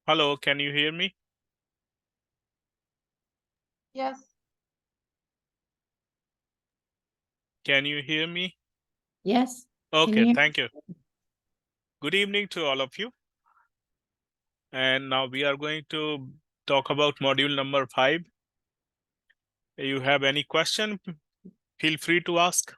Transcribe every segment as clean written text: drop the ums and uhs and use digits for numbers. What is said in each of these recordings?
Hello, can you hear me? Yes. Can you hear me? Yes. Can Okay, you hear? thank you. Good evening to all of you. And now we are going to talk about module number 5. You have any question? Feel free to ask.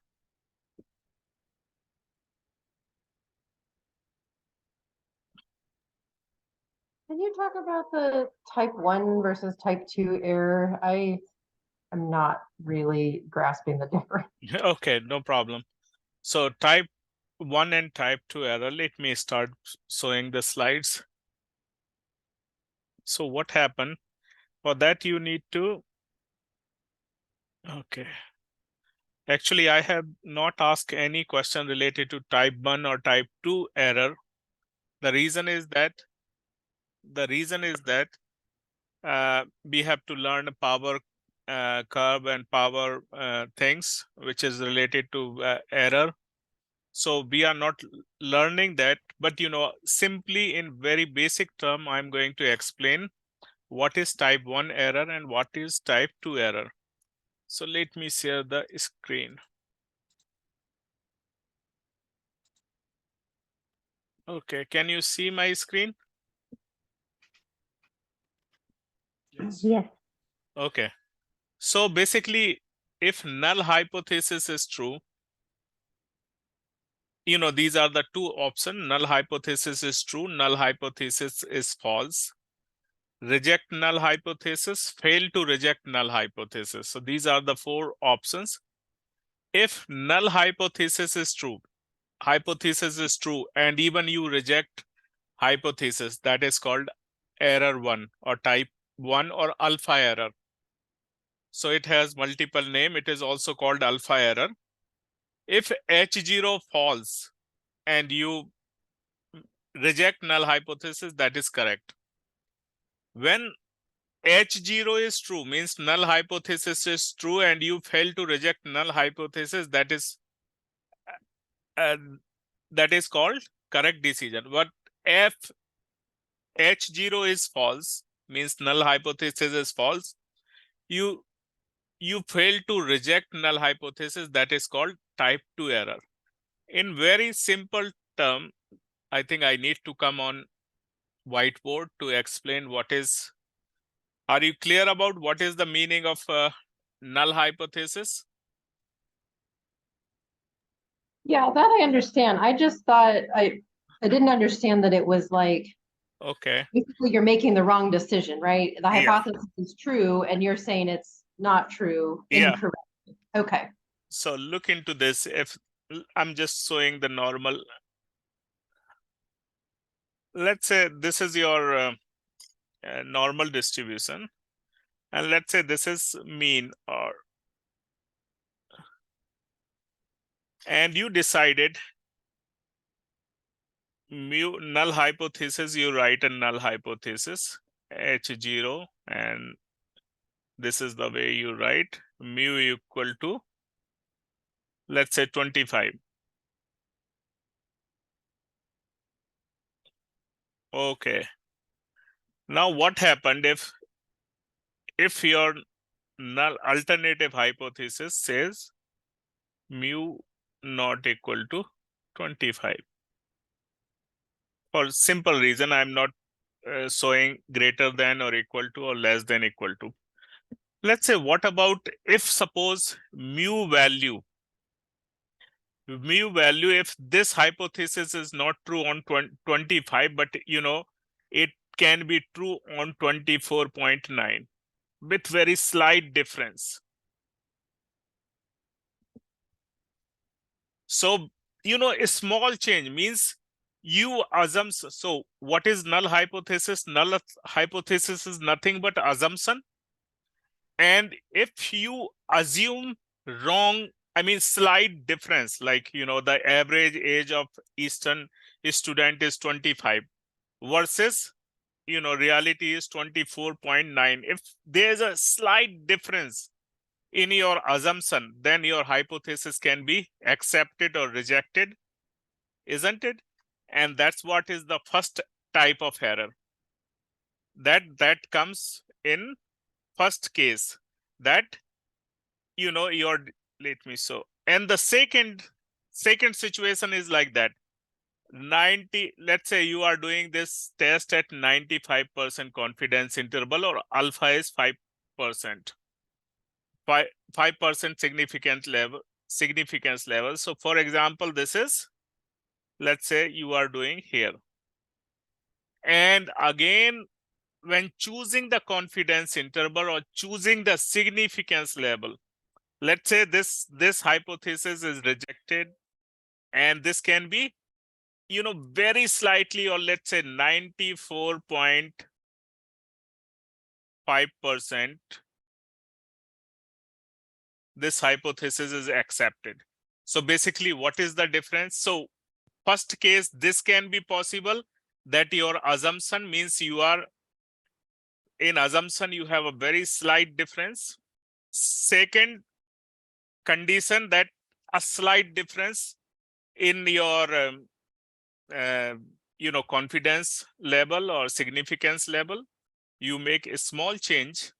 Can you talk about the type 1 versus type 2 error? I am not really grasping the difference. Okay, no problem. So type 1 and type 2 error. Let me start showing the slides. So what happened? For that you need to, okay. Actually, I have not asked any question related to type 1 or type 2 error. The reason is that we have to learn power curve and power things which is related to error. So we are not learning that, but simply in very basic term, I'm going to explain what is type 1 error and what is type 2 error. So let me share the screen. Okay, can you see my screen? Yes. Okay. So basically, if null hypothesis is true, these are the two options. Null hypothesis is true, null hypothesis is false. Reject null hypothesis, fail to reject null hypothesis. So these are the four options. If null hypothesis is true, and even you reject hypothesis, that is called error 1 or type 1 or alpha error. So it has multiple name. It is also called alpha error. If H0 false and you reject null hypothesis, that is correct. When H0 is true, means null hypothesis is true and you fail to reject null hypothesis, that is called correct decision. But if H0 is false, means null hypothesis is false, you fail to reject null hypothesis, that is called type 2 error. In very simple term, I think I need to come on whiteboard to explain what is. Are you clear about what is the meaning of null hypothesis? Yeah, that I understand. I just thought I didn't understand that it was like Okay. basically you're making the wrong decision, right? The Yeah. hypothesis is true and you're saying it's not true, Yeah. incorrect. Okay. So look into this. If I'm just showing the normal, let's say this is your normal distribution, and let's say this is mean, and you decided null hypothesis, you write a null hypothesis H0, and this is the way you write mu equal to, let's say 25. Okay. Now what happened if your null alternative hypothesis says mu not equal to 25? For simple reason, I'm not showing greater than or equal to or less than equal to. Let's say, what about if suppose mu value, if this hypothesis is not true on 25, but it can be true on 24.9 with very slight difference. So, a small change means you assume. So what is null hypothesis? Null hypothesis is nothing but assumption. And if you assume wrong, I mean slight difference, like the average age of Eastern student is 25 versus reality is 24.9. If there's a slight difference in your assumption, then your hypothesis can be accepted or rejected, isn't it? And that's what is the first type of error. that comes in first case, that your let me so. And the second situation is like that. 90, let's say you are doing this test at 95% confidence interval, or alpha is 5%. 5% significance level. So for example, this is, let's say you are doing here. And again, when choosing the confidence interval or choosing the significance level, let's say this hypothesis is rejected, and this can be very slightly, or let's say 94.5%, this hypothesis is accepted. So basically, what is the difference? So first case, this can be possible, that your assumption means you are in assumption, you have a very slight difference. Second condition, that a slight difference in your confidence level or significance level, you make a small change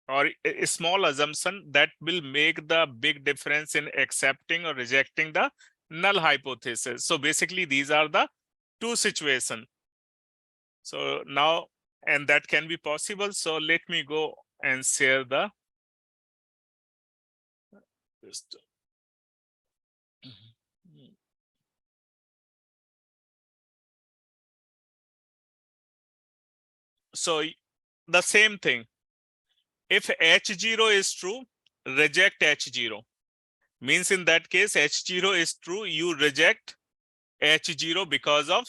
or a small assumption that will make the big difference in accepting or rejecting the null hypothesis. So basically, these are the two situations. So now, and that can be possible. So let me go and share the so the same thing. If H0 is true, reject H0. Means in that case, H0 is true, you reject H0 because of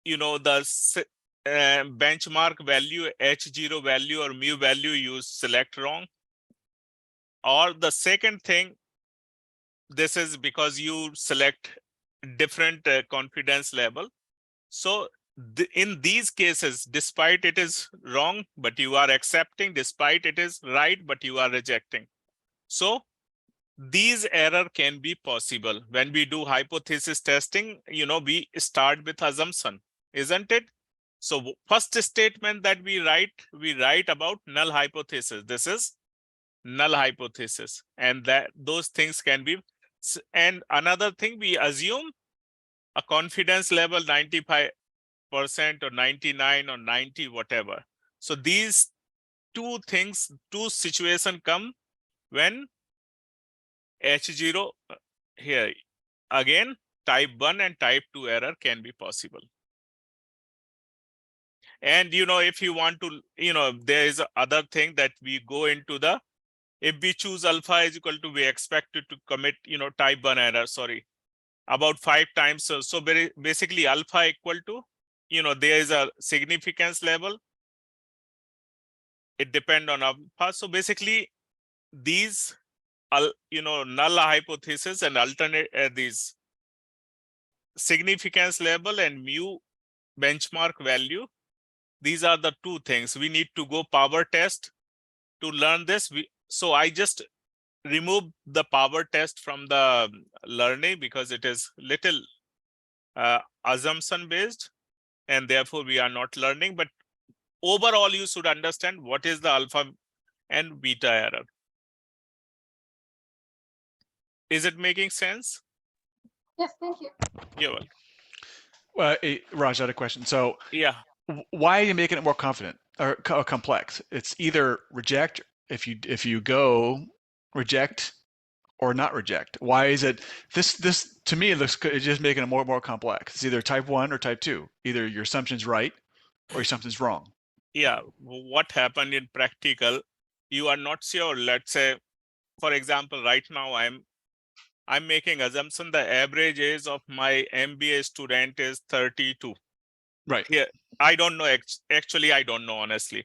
the benchmark value, H0 value or mu value you select wrong. Or the second thing, this is because you select different confidence level. So in these cases, despite it is wrong, but you are accepting, despite it is right, but you are rejecting. So these error can be possible. When we do hypothesis testing, we start with assumption, isn't it? So first statement that we write about null hypothesis. This is null hypothesis, and that those things can be. And another thing, we assume a confidence level 95% or 99 or 90, whatever. So these two things, two situations come when H0 here. Again, type 1 and type 2 error can be possible. And if you want to, there is other thing that we go into the, if we choose alpha is equal to, we expect it to commit, type 1 error, sorry, about 5 times. So basically alpha equal to, there is a significance level. It depends on alpha. So basically these, null hypothesis and alternate these significance level and mu benchmark value, these are the two things. We need to go power test to learn this. So I just remove the power test from the learning because it is little assumption based, and therefore we are not learning. But overall, you should understand what is the alpha and beta error. Is it making sense? Yes, thank you. You're welcome. Well, Raj, I had a question. So Yeah. Why are you making it more confident or complex? It's either reject if you go reject or not reject. Why is it this to me, it looks good. It's just making it more complex. It's either type 1 or type 2. Either your assumption's right or your assumption's wrong. Yeah, what happened in practical, you are not sure. Let's say, for example, right now I'm making assumption the average age of my MBA student is 32. Right. Yeah, I don't know. Actually, I don't know, honestly.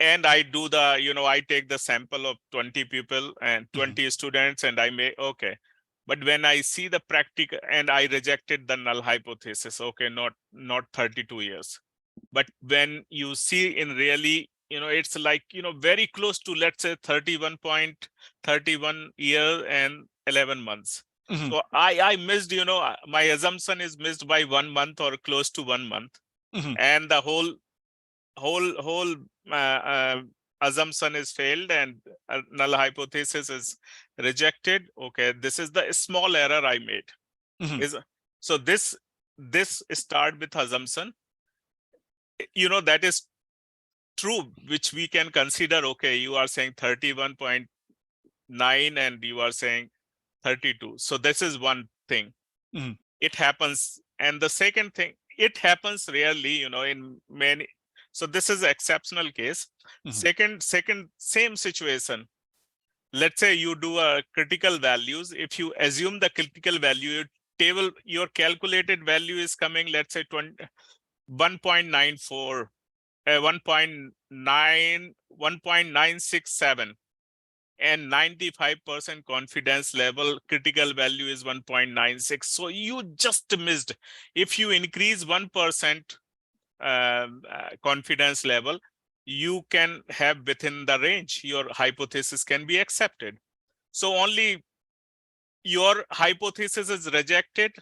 And I do the, I take the sample of 20 people and 20 students, and I may, okay. But when I see the practical, and I rejected the null hypothesis, okay, not 32 years. But when you see in really, it's like, very close to, let's say 31 years and 11 months. So I missed, my assumption is missed by 1 month or close to 1 month. Mhm. and the whole assumption is failed and null hypothesis is rejected. Okay, this is the small error I made. Mhm. Is so this start with assumption, that is true, which we can consider. Okay, you are saying 31.9 and you are saying 32. So this is one thing. Mhm. It happens. And the second thing, it happens rarely, in many. So this is an exceptional case. Mhm. Second, same situation. Let's say you do a critical values. If you assume the critical value, your calculated value is coming, let's say 1.94, 1.967, and 95% confidence level, critical value is 1.96. So you just missed. If you increase 1% confidence level, you can have within the range, your hypothesis can be accepted. So only your hypothesis is rejected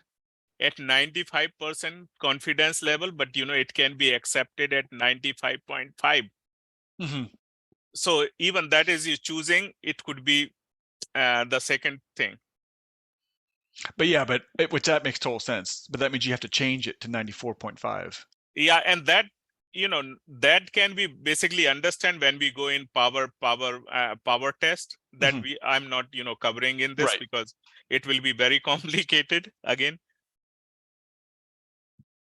at 95% confidence level, but it can be accepted at 95.5. Mhm. So even that is you choosing, it could be the second thing. But yeah, which that makes total sense. But that means you have to change it to 94.5. Yeah, and that that can be basically understand when we go in power test that Mhm. I'm not covering in this Right. because it will be very complicated again.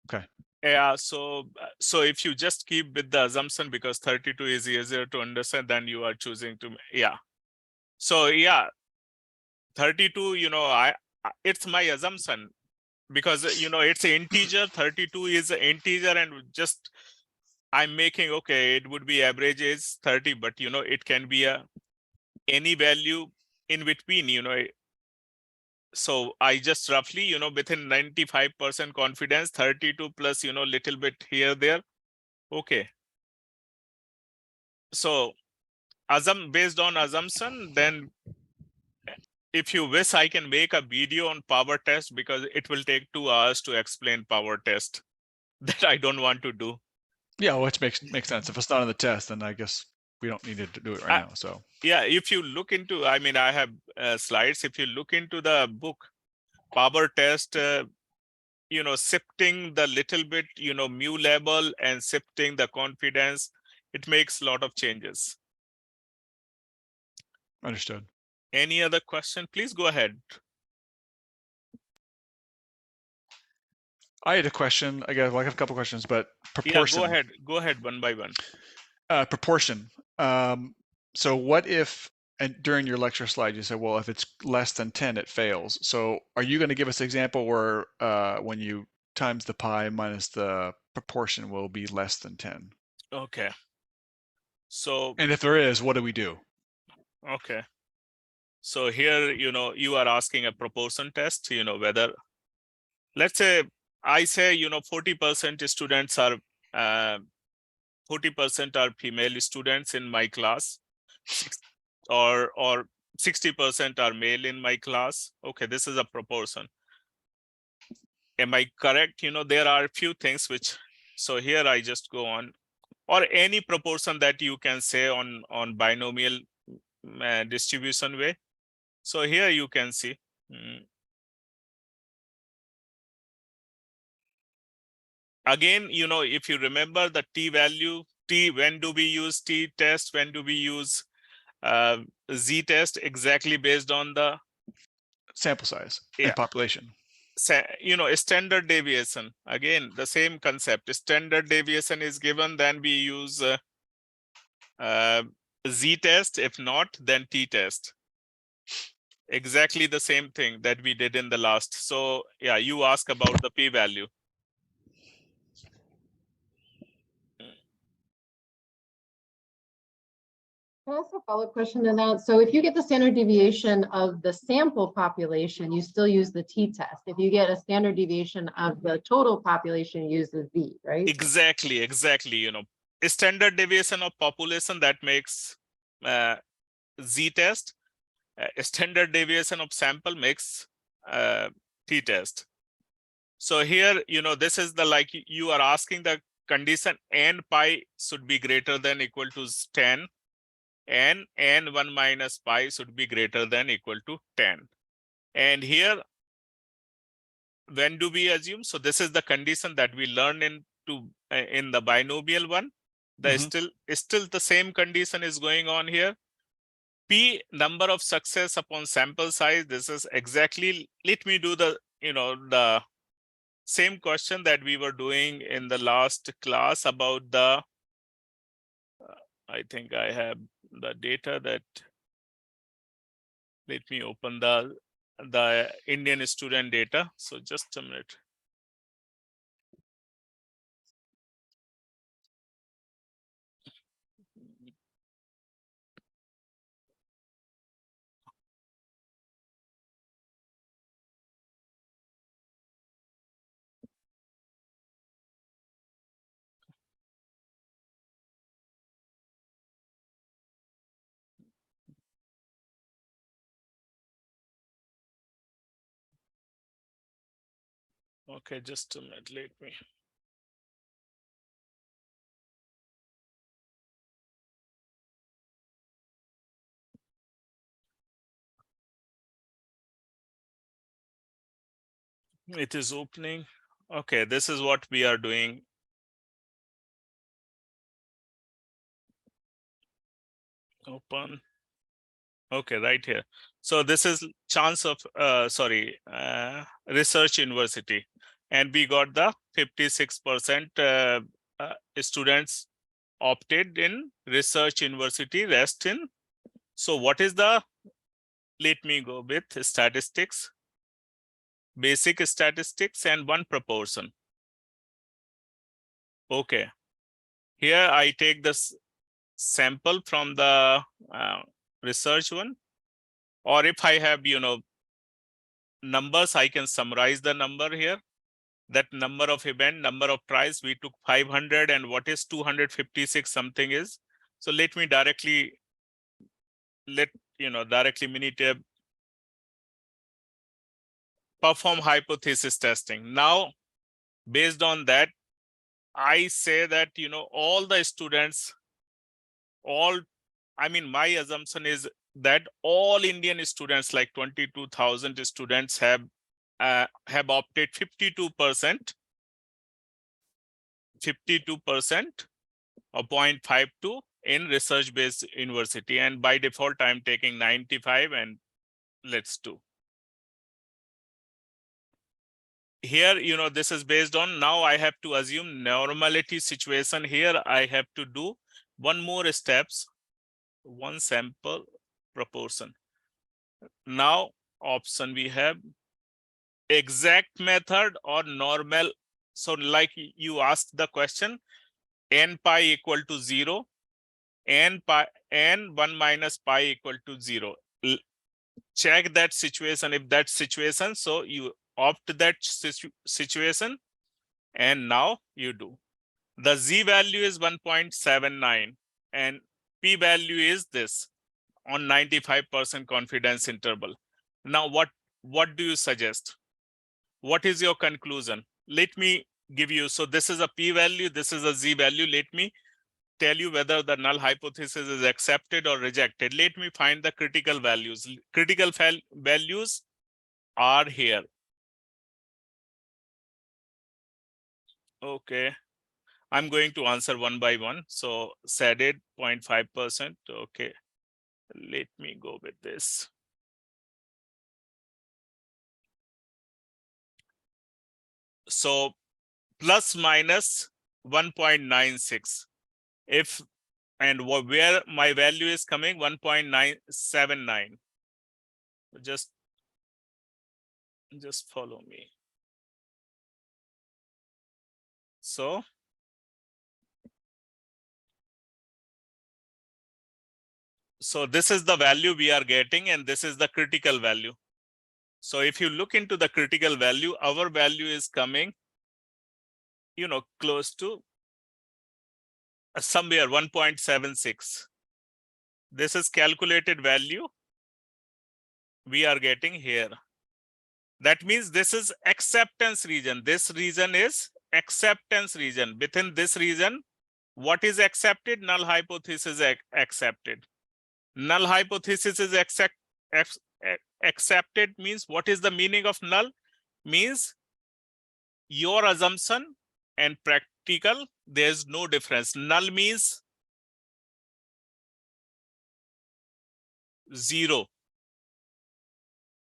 Okay. Yeah, so if you just keep with the assumption, because 32 is easier to understand, then you are choosing to, yeah. So yeah, 32, it's my assumption because it's an integer. 32 is an integer, and just I'm making, okay, it would be average is 30, but it can be any value in between, so I just roughly, within 95% confidence, 32 plus, little bit here, there. Okay. So based on assumption, then if you wish, I can make a video on power test because it will take 2 hours to explain power test that I don't want to do. Yeah, which makes sense. If it's not on the test, then I guess we don't need to do it right now. So Yeah, if you look into, I mean, I have slides. If you look into the book, power test, shifting the little bit, mu level and shifting the confidence, it makes a lot of changes. understood. Any other question? Please go ahead. I had a question. I have a couple questions, but Yeah, proportion. go ahead. Go ahead one by one. Proportion. So what if, and during your lecture slide, you said, well, if it's less than 10, it fails. So are you going to give us an example where when you times the pi minus the proportion will be less than 10? Okay. So, And if there is, what do we do? okay. So here, you are asking a proportion test, whether, let's say, I say, 40% students are, 40% are female students in my class, or 60% are male in my class. Okay, this is a proportion. Am I correct? There are a few things which, so here I just go on, or any proportion that you can say on binomial distribution way. So here you can see. Again, if you remember the t value, when do we use t test? When do we use z test? Exactly based on the Sample size Yeah. and population. Standard deviation. Again, the same concept. Standard deviation is given, then we use z test. If not, then t test. Exactly the same thing that we did in the last. So yeah, you ask about the p-value. Can I ask a follow-up question to that? So if you get the standard deviation of the sample population, you still use the t-test. If you get a standard deviation of the total population, you use the z, right? Exactly. A standard deviation of population, that makes z test. A standard deviation of sample makes t test. So here, this is the, like, you are asking the condition n pi should be greater than equal to 10, and n1 minus pi should be greater than equal to 10. And here, when do we assume? So this is the condition that we learned in the binomial one. Still the same condition is going on here. P, number of success upon sample size. This is exactly, let me do the, the same question that we were doing in the last class about the, I think I have the data that, let me open the Indian student data. So just a minute. Okay, just a minute, let me. It is opening. Okay, this is what we are doing. Open. Okay, right here. So this is chance of, research university. And we got the 56% students opted in research university, rest in. So what is the, let me go with statistics, basic statistics and one proportion. Okay, here I take this sample from the research one, or if I have, numbers, I can summarize the number here. That number of event, number of tries, we took 500, and what is 256 something is. So let me directly, Minitab perform hypothesis testing. Now, based on that, I say that, all the students, my assumption is that all Indian students, like 22,000 students have opted 52% or 0.52 in research-based university. And by default, I'm taking 95 and let's do. Here, this is based on, now I have to assume normality situation. Here, I have to do one more steps, one sample proportion. Now, option we have exact method or normal. So like you asked the question, n pi equal to 0, n1 minus pi equal to 0. Check that situation. If that situation, so you opt that situation, and now you do. The z value is 1.79 and p value is this on 95% confidence interval. Now what do you suggest? What is your conclusion? Let me give you, so this is a p value, this is a z value. Let me tell you whether the null hypothesis is accepted or rejected. Let me find the critical values. Critical values are here. Okay, I'm going to answer one by one. So SADD 0.5%. Okay, let me go with this. So plus minus 1.96. If and where my value is coming, 1.979. Just follow me. So this is the value we are getting, and this is the critical value. So if you look into the critical value, our value is coming, close to somewhere 1.76. This is calculated value we are getting here. That means this is acceptance region. This region is acceptance region. Within this region, what is accepted? Null hypothesis accepted. Null hypothesis is accepted means what is the meaning of null? Means your assumption and practical, there's no difference. Null means 0.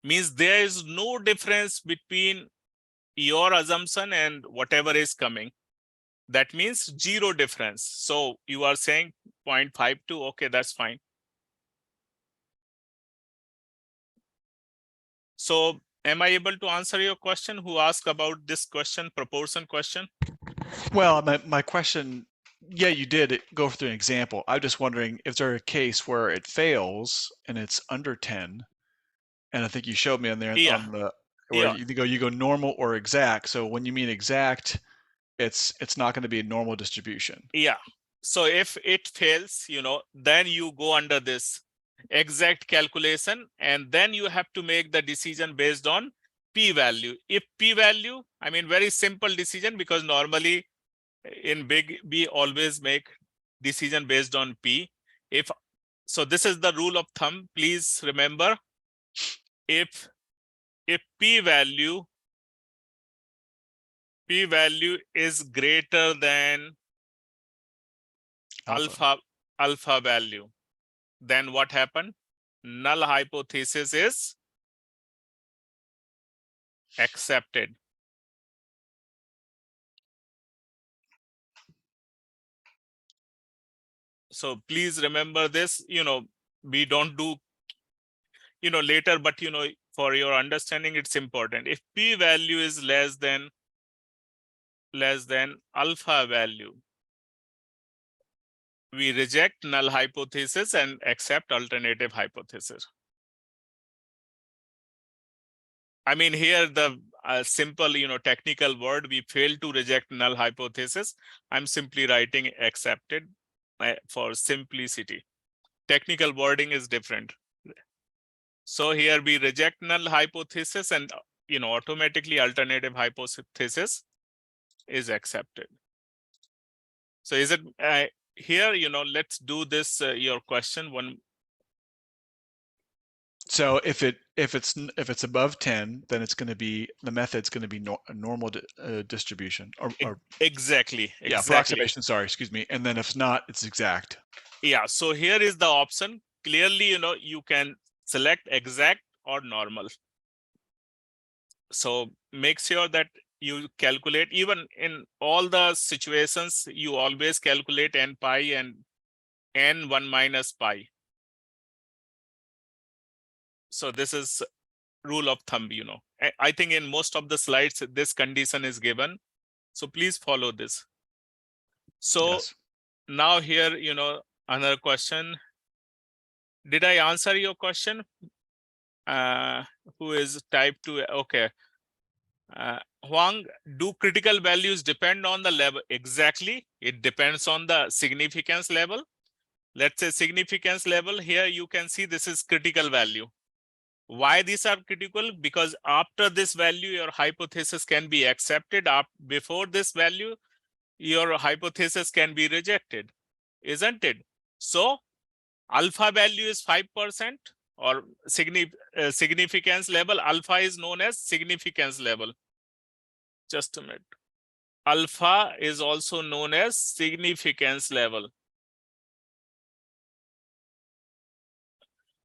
Means there is no difference between your assumption and whatever is coming. That means 0 difference. So you are saying 0.52. Okay, that's fine. So am I able to answer your question? Who asked about this question, proportion question? Well, my question, yeah, you did go through an example. I'm just wondering if there's a case where it fails and it's under 10, and I think you showed me on there Yeah. on the where Yeah. you go normal or exact. So when you mean exact, it's not going to be a normal distribution. Yeah. So if it fails, then you go under this exact calculation, and then you have to make the decision based on p-value. If p-value, I mean, very simple decision, because normally in big, we always make decision based on p. So this is the rule of thumb. Please remember, if p-value is greater than alpha value, then what happened? Null hypothesis is accepted. So please remember this, we don't do, later, but, for your understanding, it's important. If p-value is less than alpha value, we reject null hypothesis and accept alternative hypothesis. I mean, here the simple, technical word, we fail to reject null hypothesis. I'm simply writing accepted for simplicity. Technical wording is different. So here we reject null hypothesis, and automatically alternative hypothesis is accepted. So is it here? Let's do this. Your question one. So if it's above 10, then it's going to be, the method's going to be a normal distribution or Exactly. Yeah, approximation. Sorry, excuse me. And then if not, it's exact. Yeah. So here is the option. Clearly, you can select exact or normal. So make sure that you calculate, even in all the situations, you always calculate n pi and n1 minus pi. So this is rule of thumb, I think in most of the slides, this condition is given. So please follow this. So Yes. now here, another question. Did I answer your question? Who is type 2? Okay. Huang, do critical values depend on the level? Exactly. It depends on the significance level. Let's say significance level. Here you can see this is critical value. Why these are critical? Because after this value, your hypothesis can be accepted. Before this value, your hypothesis can be rejected, isn't it? So alpha value is 5%, or significance level. Alpha is known as significance level. Just a minute. Alpha is also known as significance level.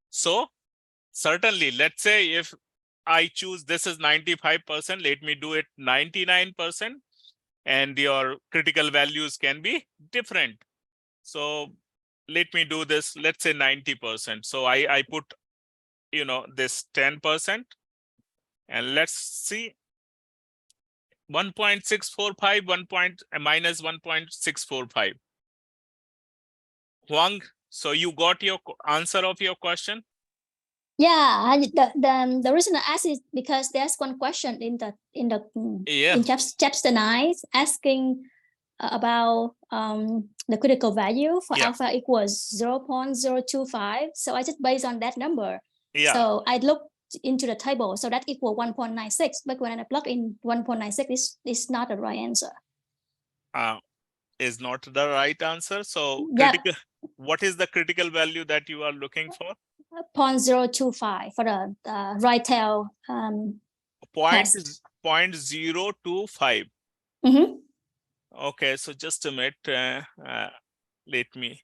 So certainly, let's say if I choose this is 95%, let me do it 99%, and your critical values can be different. So let me do this, let's say 90%. So I put, this 10%, and let's see 1.645, minus 1.645. Huang, so you got your answer of your question? Yeah, the reason I asked is because there's one question in chapter 9 asking about the critical value for alpha equals 0.025. So I just based on that number. Yeah. So I look into the table. So that equal 1.96. But when I plug in 1.96, is not the right answer. Is not the right answer. So Yep. critical, what is the critical value that you are looking for? 0.025 for the right tail. Point, Test. 0.025. Mhm. Okay, so just a minute. Let me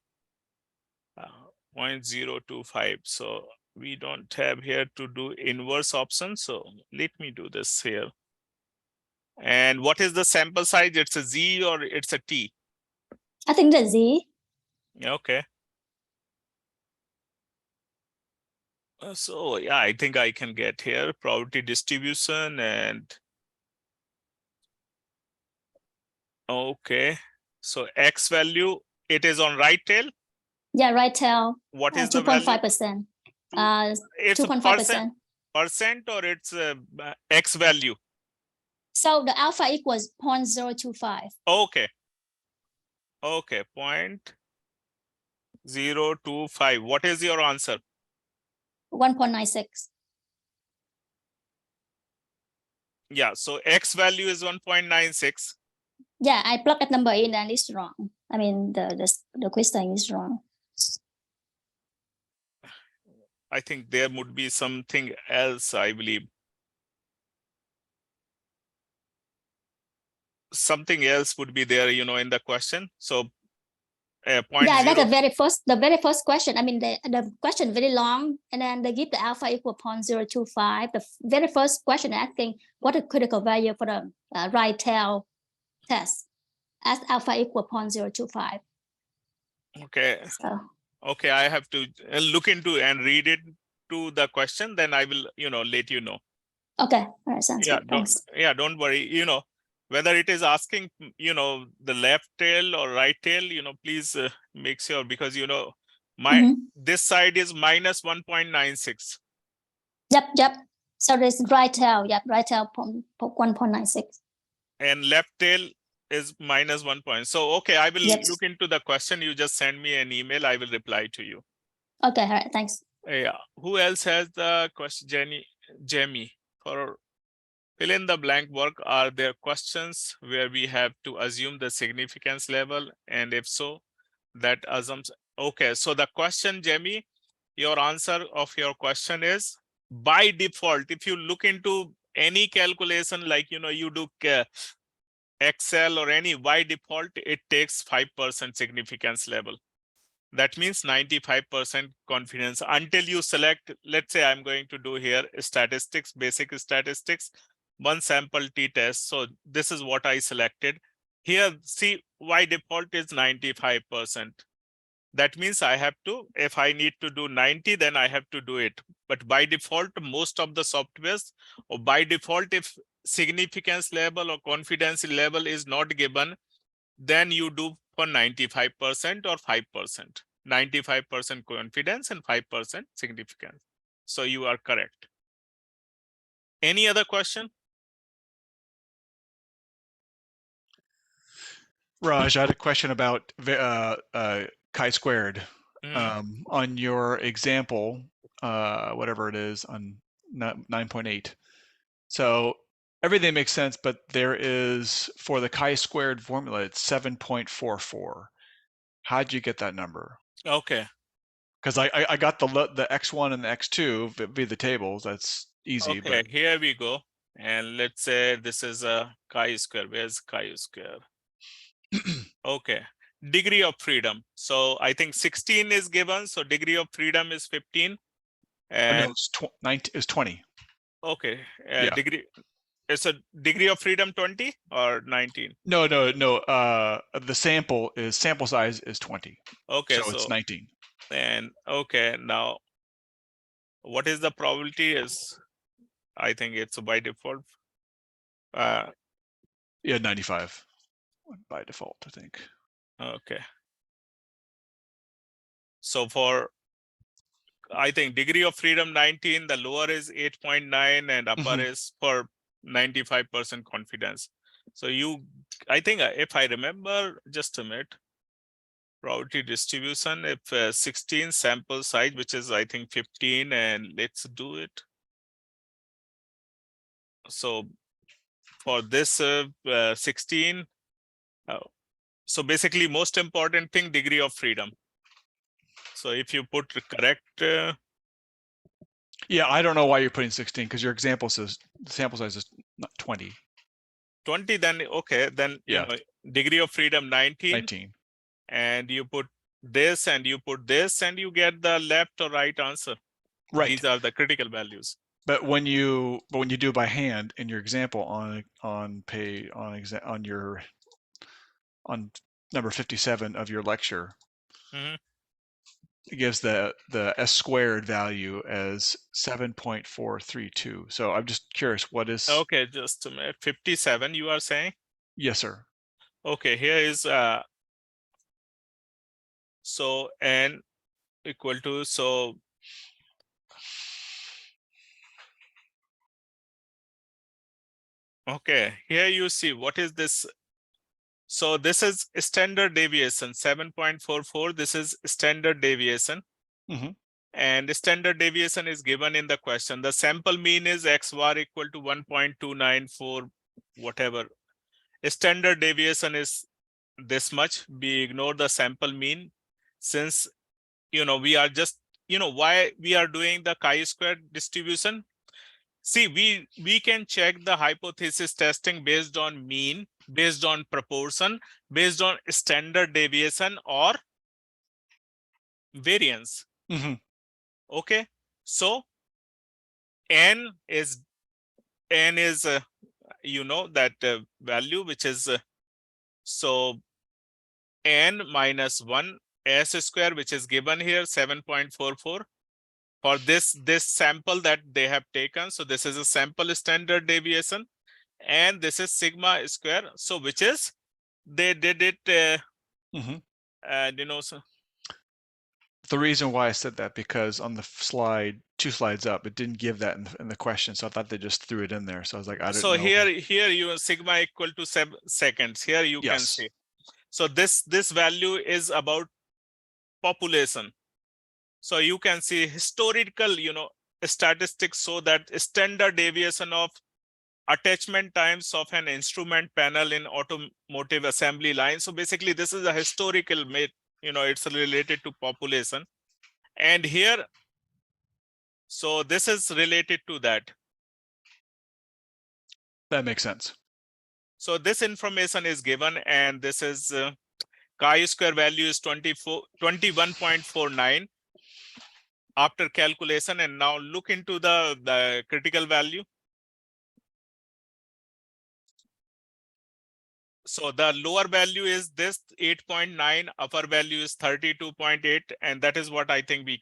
0.025. So we don't have here to do inverse option. So let me do this here. And what is the sample size? It's a Z or it's a T? I think the Z. Okay. So yeah, I think I can get here probability distribution and okay. So X value, it is on right tail. Yeah, right tail. What is the value? 2.5%. It's a 2.5%. percent or it's a X value. So the alpha equals 0.025. Okay. Okay, 0.025. What is your answer? 1.96. Yeah, so X value is 1.96. Yeah, I plug that number in and it's wrong. I mean, the question is wrong. I think there would be something else, I believe. Something else would be there, in the question. So point Yeah, that's zero. the very first question. I mean, the question very long, and then they give the alpha equal 0.025. The very first question asking what the critical value for the right tail test as alpha equal 0.025. Okay. So Okay, I have to look into and read it to the question, then I will, let you know. okay, all right, sounds Yeah, good. Thanks. don't worry. Whether it is asking, the left tail or right tail, please make sure because, this side is minus 1.96. Yep. So this right tail, right tail 1.96. And left tail is minus 1 point. So, okay, I will Yep. look into the question. You just send me an email. I will reply to you. Okay, all right, thanks. Yeah. Who else has the question? Jamie, for fill in the blank work. Are there questions where we have to assume the significance level? And if so, that assumes. Okay, so the question, Jamie, your answer of your question is by default, if you look into any calculation, like, you do Excel or any, by default, it takes 5% significance level. That means 95% confidence until you select, let's say I'm going to do here statistics, basic statistics, one sample t-test. So this is what I selected. Here, see, by default is 95%. That means I have to, if I need to do 90, then I have to do it. But by default, most of the softwares, or by default, if significance level or confidence level is not given, then you do for 95% or 5%. 95% confidence and 5% significance. So you are correct. Any other question? Raj, I had a question about chi-squared. On your example, whatever it is on 9.8. So everything makes sense, but there is, for the chi-squared formula, it's 7.44. How'd you get that number? Okay. Because I got the X1 and the X2 via the tables. That's easy. Okay, but here we go. And let's say this is a chi-square. Where's chi-square? Okay, degree of freedom. So I think 16 is given. So degree of freedom is 15. And no, it's 20. okay, Yeah. degree. It's a degree of freedom 20 or 19? No. The sample size is 20. Okay, So it's 19. And okay, now what is the probability is, I think it's by default. Yeah, 95 by default, I think. Okay. So for, I think degree of freedom 19, the lower is 8.9 and upper is for 95% confidence. So I think if I remember, just a minute, probability distribution, if 16 sample size, which is I think 15, and let's do it. so for this 16, so basically most important thing, degree of freedom. So if you put correct, Yeah, I don't know why you're putting 16 because your example says the sample size is not 20, 20, then okay, then Yeah. you know, degree of freedom 19, 19. and you put this and you put this and you get the left or right answer. Right. These are the critical values. But when you do by hand in your example on number 57 of your lecture, Mhm. it gives the S squared value as 7.432. So I'm just curious, what is? Okay, just a minute. 57, you are saying? Yes, sir. Okay, here is so n equal to, so okay, here you see what is this. So this is standard deviation 7.44. This is standard deviation. Mhm. And standard deviation is given in the question. The sample mean is x bar equal to 1.294, whatever. Standard deviation is this much. We ignore the sample mean, since you know we are just, you know, why we are doing the chi-square distribution. See, we can check the hypothesis testing based on mean, based on proportion, based on standard deviation or variance. Mhm. Okay, so n is you know that value, which is so n minus 1 s square, which is given here 7.44 for this sample that they have taken. So this is a sample standard deviation, and this is sigma square, so which is they did it Mhm. and you know, so The reason why I said that, because on the slide, 2 slides up, it didn't give that in the question, so I thought they just threw it in there. So I was like, I so didn't know. here you sigma equal to 7 seconds. Here you can Yes. see. So this value is about population. So you can see historical, you know, statistics show that standard deviation of attachment times of an instrument panel in automotive assembly line. So basically this is a historical made, you know, it's related to population. And here, so this is related to that. That makes sense. So this information is given, and this is chi-square value is 21.49 after calculation. And now look into the critical value. So the lower value is this 8.9, upper value is 32.8, and that is what I think we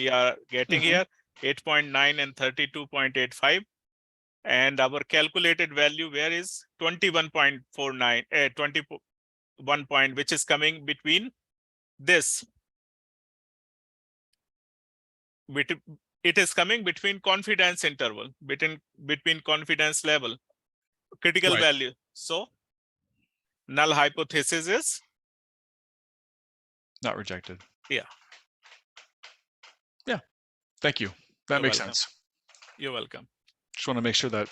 are getting Mhm. here, 8.9 and 32.85. And our calculated value where is 21.49, 21 point, which is coming between this. It is coming between confidence interval, between confidence level, critical Right. value. So null hypothesis is Not rejected. Yeah. Yeah. Thank you. That You're makes welcome. sense. You're welcome. Just want to make sure that.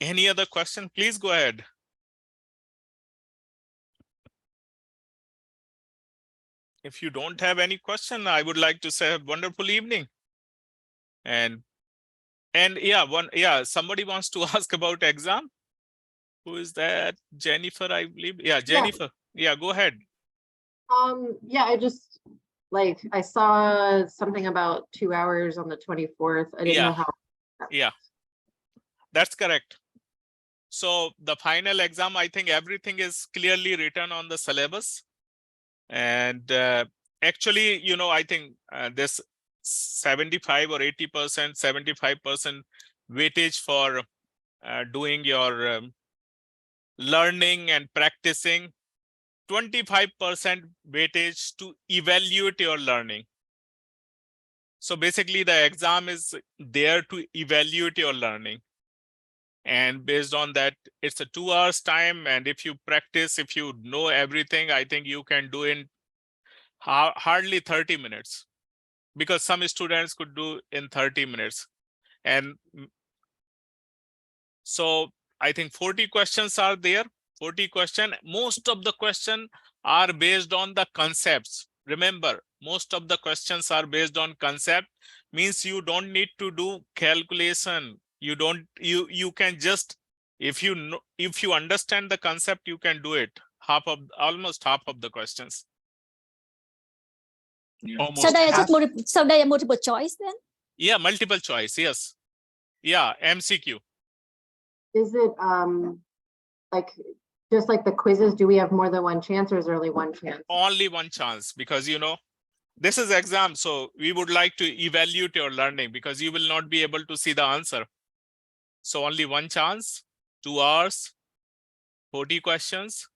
Any other question? Please go ahead. If you don't have any question, I would like to say a wonderful evening. And yeah, somebody wants to ask about exam. Who is that? Jennifer, I believe. Yeah, Jennifer. Yeah, go ahead. Yeah, I just, like, I saw something about 2 hours on the 24th. I didn't know how. Yeah, that's correct. So the final exam, I think everything is clearly written on the syllabus. And actually, you know, I think this 75 or 80%, 75% weightage for doing your learning and practicing, 25% weightage to evaluate your learning. So basically the exam is there to evaluate your learning. And based on that, it's a 2 hours time. And if you practice, if you know everything, I think you can do in hardly 30 minutes, because some students could do in 30 minutes. And So I think 40 questions are there. 40 question. Most of the question are based on the concepts. Remember, most of the questions are based on concept. Means you don't need to do calculation. You can just, if you understand the concept, you can do it. Almost half of the questions. Almost they are half. so they are multiple choice then? Yeah, multiple choice. Yes. Yeah, MCQ. Is it like just like the quizzes? Do we have more than one chance, or is there only one chance? Only one chance, because this is exam, so we would like to evaluate your learning, because you will not be able to see the answer. So only one chance, 2 hours, 40 questions.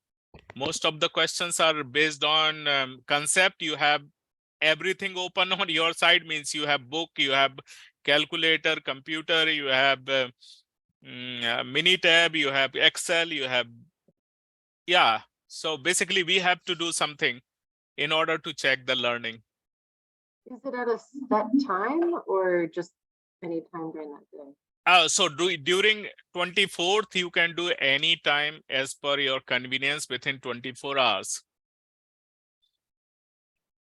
Most of the questions are based on concept. You have everything open on your side, means you have book, you have calculator, computer, you have Minitab, you have Excel, you have, yeah. So basically we have to do something in order to check the learning. Is it at a set time or just any time during that day? So during 24th, you can do any time as per your convenience within 24 hours.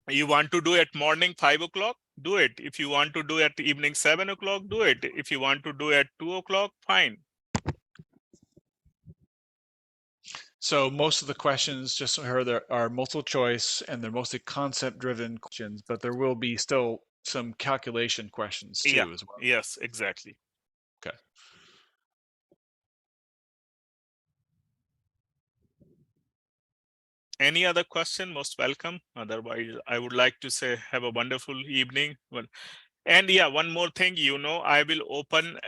You want to do it morning 5 o'clock, do it. If you want to do it evening 7 o'clock, do it. If you want to do it 2 o'clock, fine. So most of the questions, just so I heard, there are multiple choice and they're mostly concept driven questions, but there will be still some calculation questions too Yeah. as well. Yes, exactly. Okay. Any other question? Most welcome. Otherwise, I would like to say have a wonderful evening. And yeah, one more thing, I will open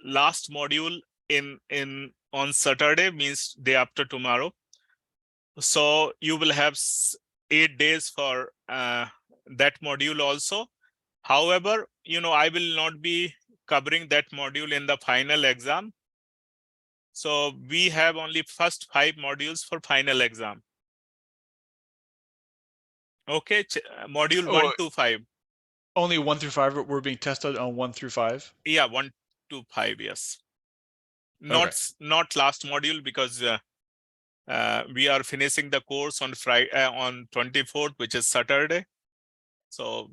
last module on Saturday, means day after tomorrow. So you will have 8 days for that module also. However, I will not be covering that module in the final exam. So we have only first 5 modules for final exam. Okay, module 1 to 5. Only 1 through 5 we're being tested on 1 through 5. Yeah, 1 to 5, yes. Not last module, because we are finishing the course on Friday, on 24th, which is Saturday. So,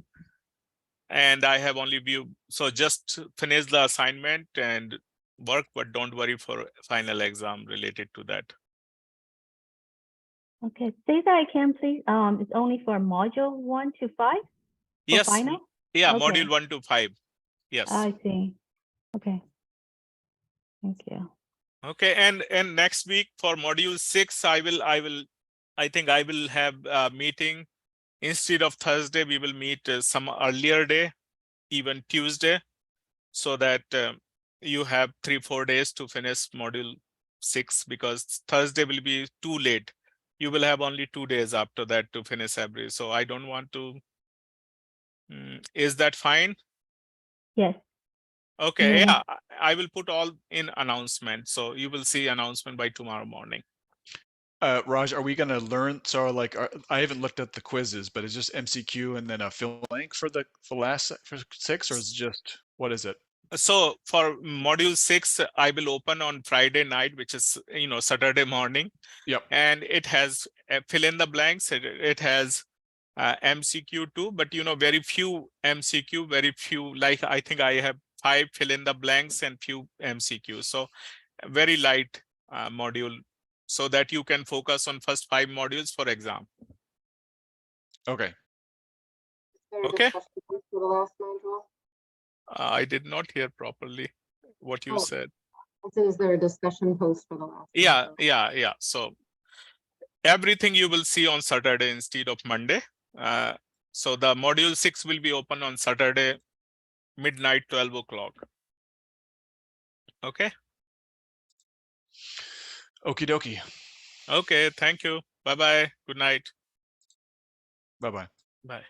and I have only so just finish the assignment and work, but don't worry for final exam related to that. Okay, say that again, please. It's only for module 1 to 5? Yes. Final? Yeah, Okay. module 1 to 5. Yes. I see. Okay. Thank you. Okay, and next week for module 6, I think I will have a meeting. Instead of Thursday, we will meet some earlier day, even Tuesday, so that you have 3-4 days to finish module 6, because Thursday will be too late. You will have only 2 days after that to finish every. So I don't want to. Is that fine? Yes. Okay, Yeah. yeah, I will put all in announcement. So you will see announcement by tomorrow morning. Raj, are we going to learn? So like, I haven't looked at the quizzes, but it's just MCQ and then a fill blank for for 6, or is it just, what is it? So for module 6, I will open on Friday night, which is, Saturday morning. Yep. And it has fill in the blanks. It has MCQ too, but very few MCQ, very few, like I think I have 5 fill in the blanks and few MCQ. So very light module, so that you can focus on first 5 modules for exam. Okay. Is there a Okay. discussion for the last module? I did not hear properly what you Oh. said. Is there a discussion post for the last? Yeah, module? yeah. So everything you will see on Saturday instead of Monday. So the module 6 will be open on Saturday, midnight, 12 o'clock. Okay. Okie dokie. Okay. Thank you. Bye-bye. Good night. Bye-bye. Bye.